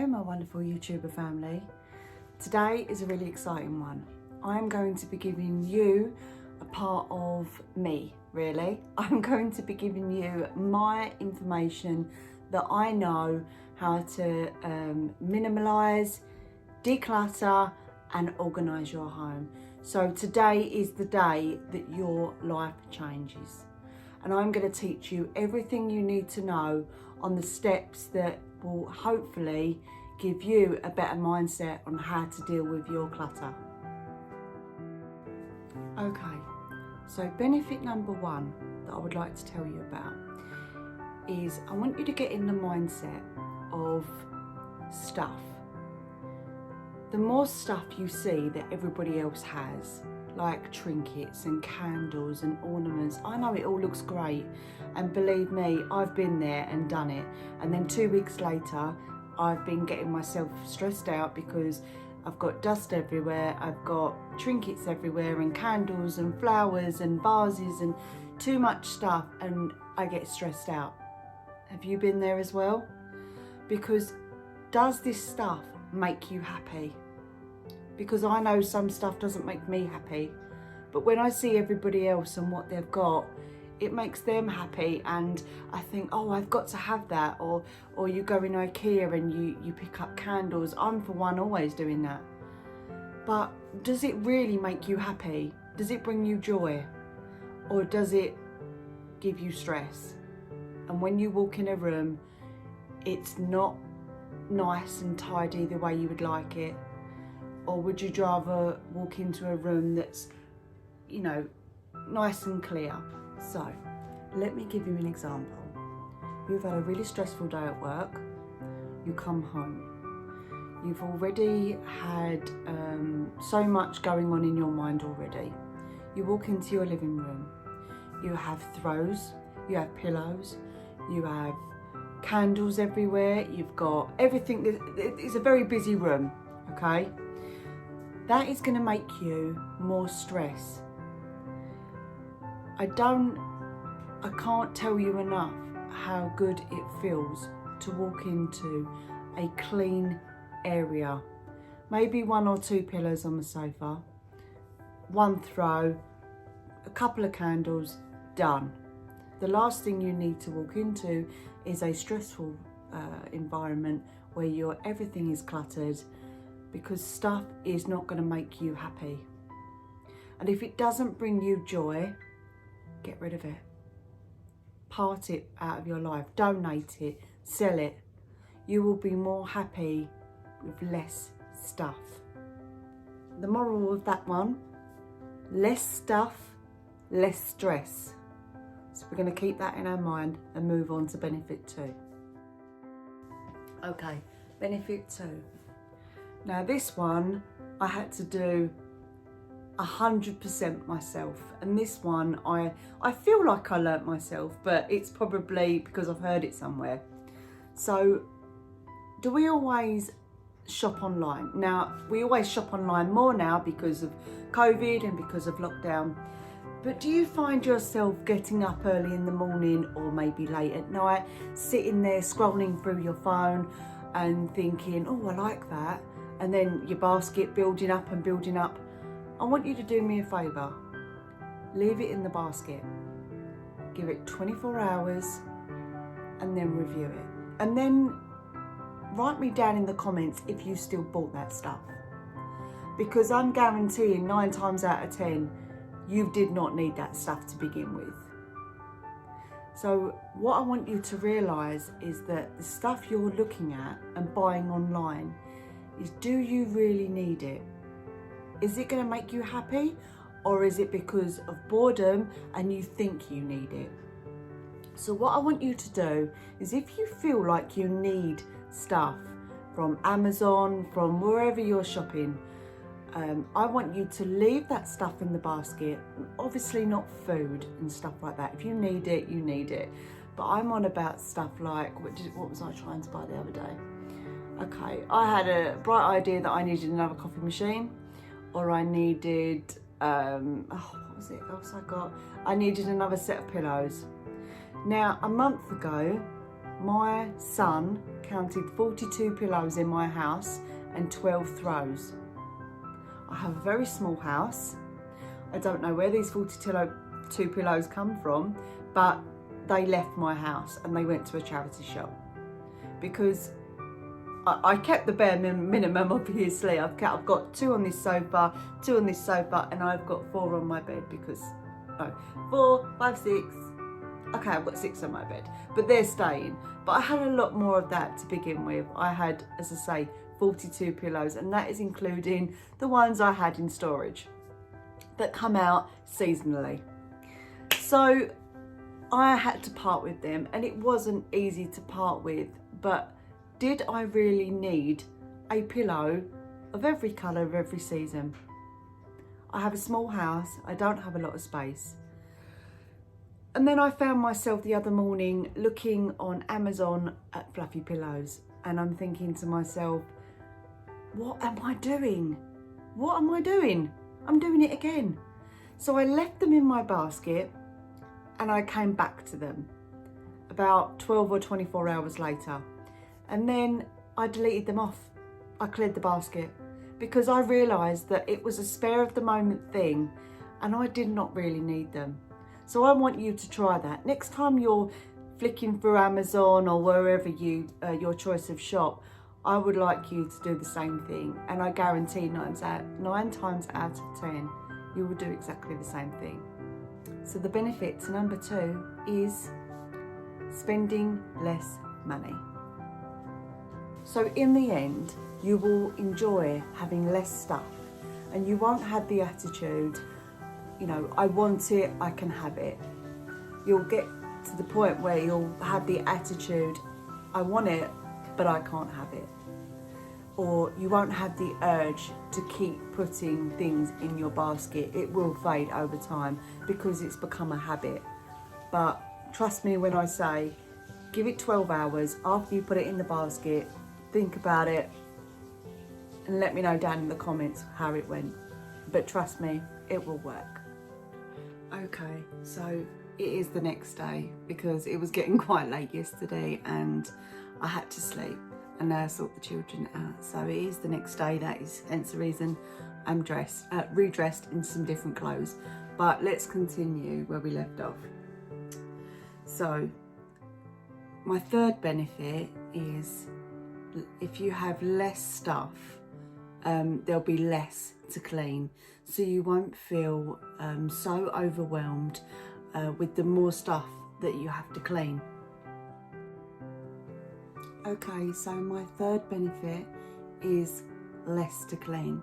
Hello my wonderful YouTuber family. Today is a really exciting one. I'm going to be giving you a part of me, really. I'm going to be giving you my information that I know how to minimalise, declutter and organise your home. So today is the day that your life changes. And I'm going to teach you everything you need to know on the steps that will hopefully give you a better mindset on how to deal with your clutter. Okay, so benefit number one that I would like to tell you about is I want you to get in the mindset of stuff. The more stuff you see that everybody else has, like trinkets and candles and ornaments, I know it all looks great, and believe me, I've been there and done it, and then 2 weeks later I've been getting myself stressed out because I've got dust everywhere, I've got trinkets everywhere and candles and flowers and vases and too much stuff, and I get stressed out. Have you been there as well? Because does this stuff make you happy? Because I know some stuff doesn't make me happy, but when I see everybody else and what they've got, it makes them happy, and I think, oh, I've got to have that. Or you go in IKEA and you pick up candles. I'm for one always doing that. But does it really make you happy? Does it bring you joy? Or does it give you stress? And when you walk in a room, it's not nice and tidy the way you would like it. Or would you rather walk into a room that's, you know, nice and clear? So, let me give you an example. You've had a really stressful day at work, you come home. You've already had so much going on in your mind already. You walk into your living room, you have throws, you have pillows, you have candles everywhere, you've got everything. It's a very busy room, okay? That is going to make you more stress. I can't tell you enough how good it feels to walk into a clean area. Maybe 1 or 2 pillows on the sofa, 1 throw, a couple of candles, done. The last thing you need to walk into is a stressful environment where everything is cluttered, because stuff is not going to make you happy. And if it doesn't bring you joy, get rid of it. Part it out of your life, donate it, sell it. You will be more happy with less stuff. The moral of that one, less stuff, less stress. So we're going to keep that in our mind and move on to benefit 2. Okay, benefit 2. Now this one I had to do 100% myself, and this one I feel like I learnt myself, but it's probably because I've heard it somewhere. So, do we always shop online? Now, we always shop online more now because of COVID and because of lockdown, but do you find yourself getting up early in the morning or maybe late at night, sitting there scrolling through your phone and thinking, oh, I like that, and then your basket building up and building up? I want you to do me a favour. Leave it in the basket. Give it 24 hours and then review it. And then write me down in the comments if you still bought that stuff. Because I'm guaranteeing 9 times out of 10, you did not need that stuff to begin with. So what I want you to realise is that the stuff you're looking at and buying online is, do you really need it? Is it going to make you happy, or is it because of boredom and you think you need it? So what I want you to do is, if you feel like you need stuff from Amazon, from wherever you're shopping, I want you to leave that stuff in the basket. Obviously not food and stuff like that. If you need it, you need it. But I'm on about stuff like, what was I trying to buy the other day? Okay, I had a bright idea that I needed another coffee machine, or I needed, what was it else I got? I needed another set of pillows. Now, a month ago, my son counted 42 pillows in my house and 12 throws. I have a very small house. I don't know where these 42 pillows come from, but they left my house and they went to a charity shop, because I kept the bare minimum, obviously. I've got 2 on this sofa, 2 on this sofa, and I've got 4 on my bed because, 4, 5, 6. Okay, I've got 6 on my bed, but they're staying. But I had a lot more of that to begin with. I had, as I say, 42 pillows, and that is including the ones I had in storage that come out seasonally. So I had to part with them, and it wasn't easy to part with, but did I really need a pillow of every colour of every season? I have a small house, I don't have a lot of space. And then I found myself the other morning looking on Amazon at fluffy pillows, and I'm thinking to myself, what am I doing? What am I doing? I'm doing it again. So I left them in my basket and I came back to them about 12 or 24 hours later. And then I deleted them off. I cleared the basket because I realised that it was a spare of the moment thing and I did not really need them. So I want you to try that. Next time you're flicking through Amazon or wherever your choice of shop, I would like you to do the same thing. And I guarantee 9 times out of 10, you will do exactly the same thing. So the benefit to number 2 is spending less money. So in the end, you will enjoy having less stuff and you won't have the attitude, I want it, I can have it. You'll get to the point where you'll have the attitude, I want it, but I can't have it. Or you won't have the urge to keep putting things in your basket. It will fade over time because it's become a habit. But trust me when I say, give it 12 hours after you put it in the basket, think about it, and let me know down in the comments how it went. But trust me, it will work. Okay, so it is the next day because it was getting quite late yesterday and I had to sleep and sort the children out. So it is the next day, that is hence the reason I'm redressed in some different clothes. But let's continue where we left off. So my third benefit is if you have less stuff, there'll be less to clean. So you won't feel so overwhelmed with the more stuff that you have to clean. Okay, so my third benefit is less to clean.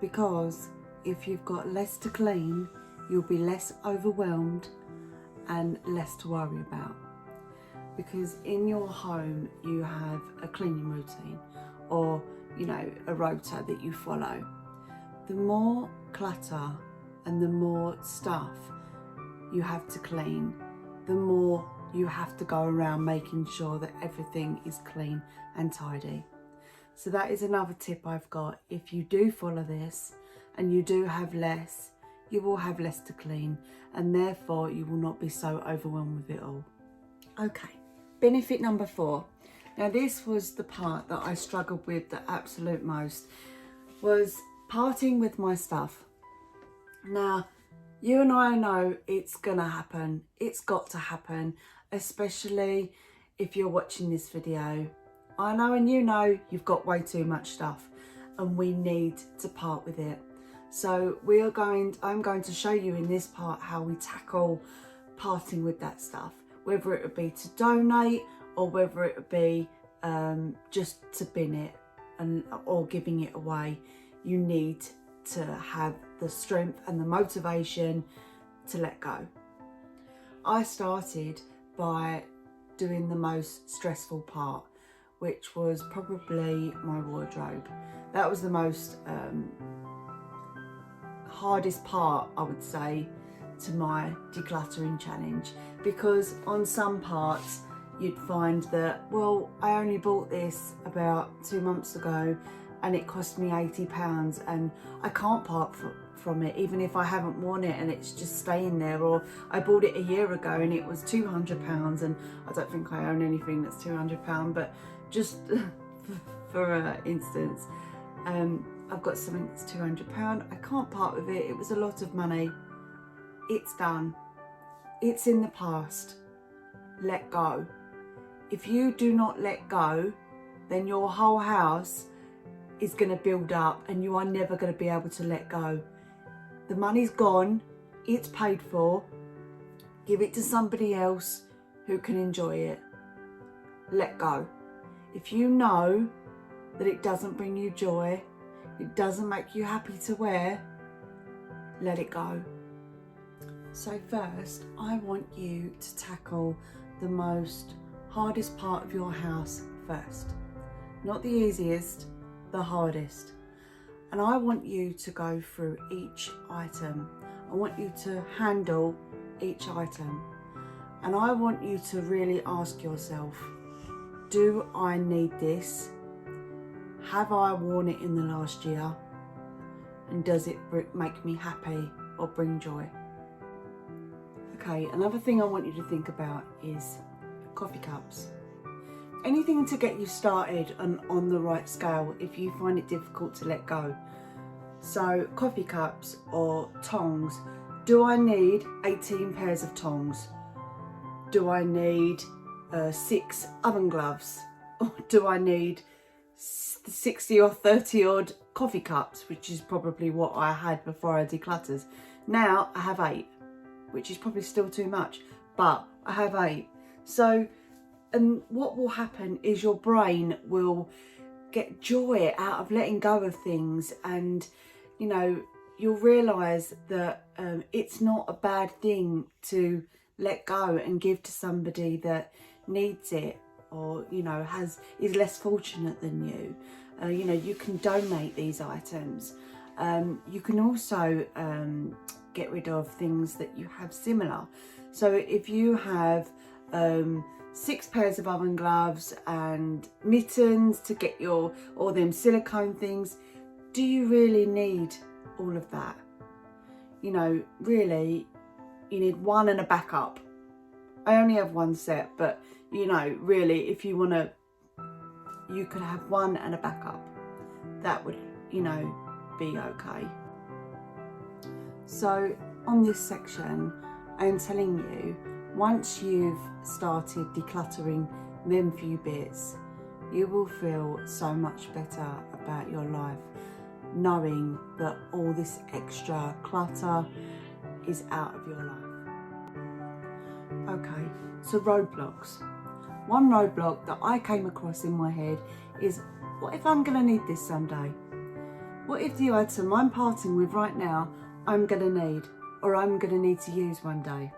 Because if you've got less to clean, you'll be less overwhelmed and less to worry about. Because in your home you have a cleaning routine or a rota that you follow. The more clutter and the more stuff you have to clean, the more you have to go around making sure that everything is clean and tidy. So that is another tip I've got. If you do follow this and you do have less, you will have less to clean and therefore you will not be so overwhelmed with it all. Okay, benefit number 4. Now this was the part that I struggled with the absolute most, was parting with my stuff. Now, you and I know it's gonna happen. It's got to happen, especially if you're watching this video. I know and you know you've got way too much stuff and we need to part with it. So I'm going to show you in this part how we tackle parting with that stuff, whether it would be to donate or whether it would be just to bin it or giving it away. You need to have the strength and the motivation to let go. I started by doing the most stressful part, which was probably my wardrobe. That was the most hardest part, I would say, to my decluttering challenge, because on some parts you'd find that, well, I only bought this about 2 months ago and it cost me £80 and I can't part from it, even if I haven't worn it and it's just staying there. Or I bought it a year ago and it was £200, and I don't think I own anything that's £200, but just for instance, I've got something that's £200. I can't part with it. It was a lot of money. It's done. It's in the past. Let go. If you do not let go, then your whole house is going to build up and you are never going to be able to let go. The money's gone. It's paid for. Give it to somebody else who can enjoy it. Let go. If you know that it doesn't bring you joy, it doesn't make you happy to wear, let it go. So first, I want you to tackle the most hardest part of your house first. Not the easiest, the hardest. And I want you to go through each item. I want you to handle each item. And I want you to really ask yourself, do I need this? Have I worn it in the last year? And does it make me happy or bring joy? Okay, another thing I want you to think about is coffee cups. Anything to get you started and on the right scale if you find it difficult to let go. So coffee cups or tongs. Do I need 18 pairs of tongs? Do I need 6 oven gloves? Or do I need 60 or 30 odd coffee cups, which is probably what I had before I decluttered. Now I have 8, which is probably still too much, but I have 8. So, and what will happen is your brain will get joy out of letting go of things, and you know, you'll realise that it's not a bad thing to let go and give to somebody that needs it, or you know, is less fortunate than you. You know, you can donate these items. You can also get rid of things that you have similar. So if you have 6 pairs of oven gloves and mittens to get your, or them silicone things, do you really need all of that? You know, really, you need one and a backup. I only have one set, but you know, really, if you want to, you could have one and a backup. That would, you know, be okay. So on this section, I am telling you, once you've started decluttering them few bits, you will feel so much better about your life, knowing that all this extra clutter is out of your life. Okay, so roadblocks. One roadblock that I came across in my head is, what if I'm going to need this someday? What if the item I'm parting with right now, I'm going to need, or I'm going to need to use one day?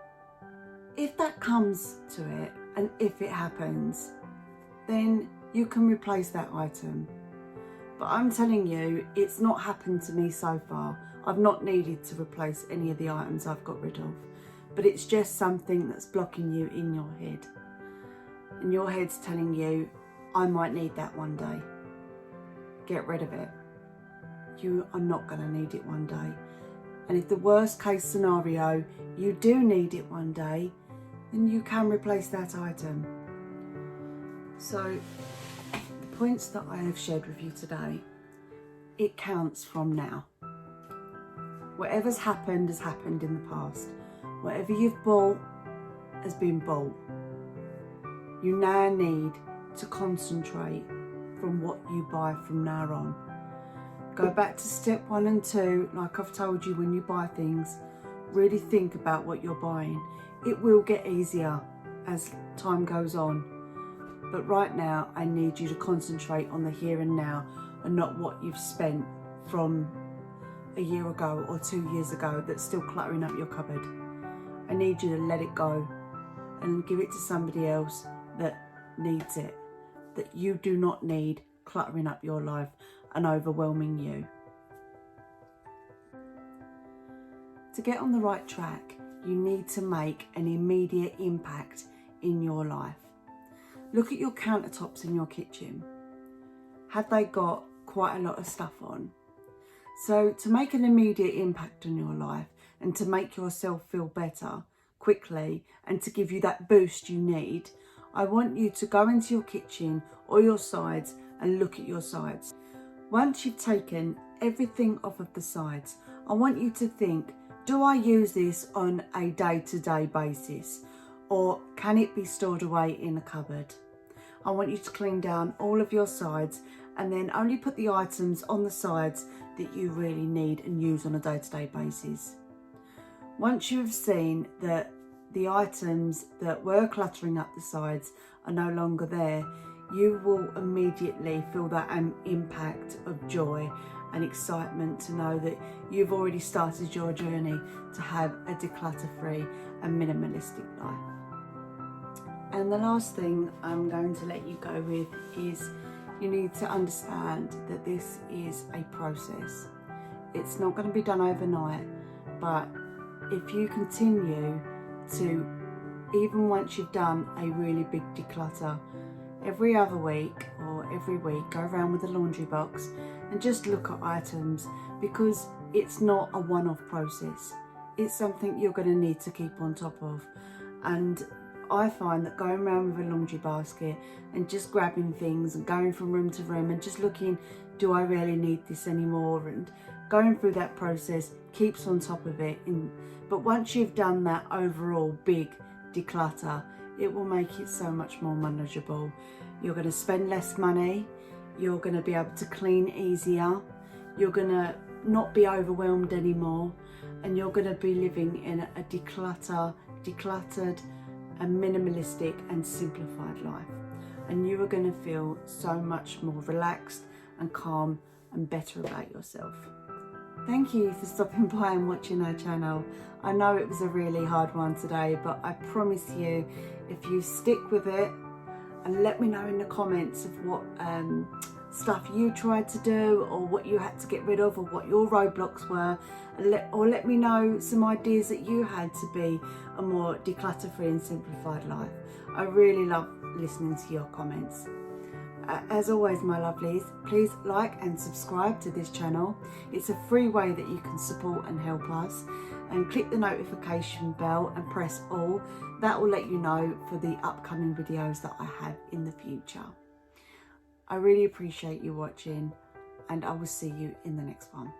If that comes to it, and if it happens, then you can replace that item. But I'm telling you, it's not happened to me so far. I've not needed to replace any of the items I've got rid of. But it's just something that's blocking you in your head. And your head's telling you, I might need that one day. Get rid of it. You are not going to need it one day. And if the worst case scenario, you do need it one day, then you can replace that item. So the points that I have shared with you today, it counts from now. Whatever's happened has happened in the past. Whatever you've bought has been bought. You now need to concentrate from what you buy from now on. Go back to step 1 and 2, like I've told you, when you buy things, really think about what you're buying. It will get easier as time goes on. But right now, I need you to concentrate on the here and now and not what you've spent from a year ago or 2 years ago that's still cluttering up your cupboard. I need you to let it go and give it to somebody else that needs it, that you do not need cluttering up your life and overwhelming you. To get on the right track, you need to make an immediate impact in your life. Look at your countertops in your kitchen. Have they got quite a lot of stuff on. So to make an immediate impact on your life and to make yourself feel better quickly and to give you that boost you need, I want you to go into your kitchen or your sides and look at your sides. Once you've taken everything off of the sides, I want you to think, do I use this on a day-to-day basis, or can it be stored away in a cupboard? I want you to clean down all of your sides and then only put the items on the sides that you really need and use on a day-to-day basis. Once you've seen that the items that were cluttering up the sides are no longer there, you will immediately feel that impact of joy and excitement to know that you've already started your journey to have a declutter-free and minimalistic life. And the last thing I'm going to let you go with is you need to understand that this is a process. It's not going to be done overnight, but if you continue to, even once you've done a really big declutter, every other week or every week go around with a laundry box and just look at items, because it's not a one-off process. It's something you're going to need to keep on top of. And I find that going around with a laundry basket and just grabbing things and going from room to room and just looking, do I really need this anymore? And going through that process keeps on top of it. But once you've done that overall big declutter, it will make it so much more manageable. You're going to spend less money. You're going to be able to clean easier. You're going to not be overwhelmed anymore. And you're going to be living in a decluttered and minimalistic and simplified life. And you are going to feel so much more relaxed and calm and better about yourself. Thank you for stopping by and watching our channel. I know it was a really hard one today, but I promise you, if you stick with it and let me know in the comments of what stuff you tried to do or what you had to get rid of or what your roadblocks were, or let me know some ideas that you had to be a more declutter-free and simplified life. I really love listening to your comments. As always, my lovelies, please like and subscribe to this channel. It's a free way that you can support and help us. And click the notification bell and press all. That will let you know for the upcoming videos that I have in the future. I really appreciate you watching, and I will see you in the next one.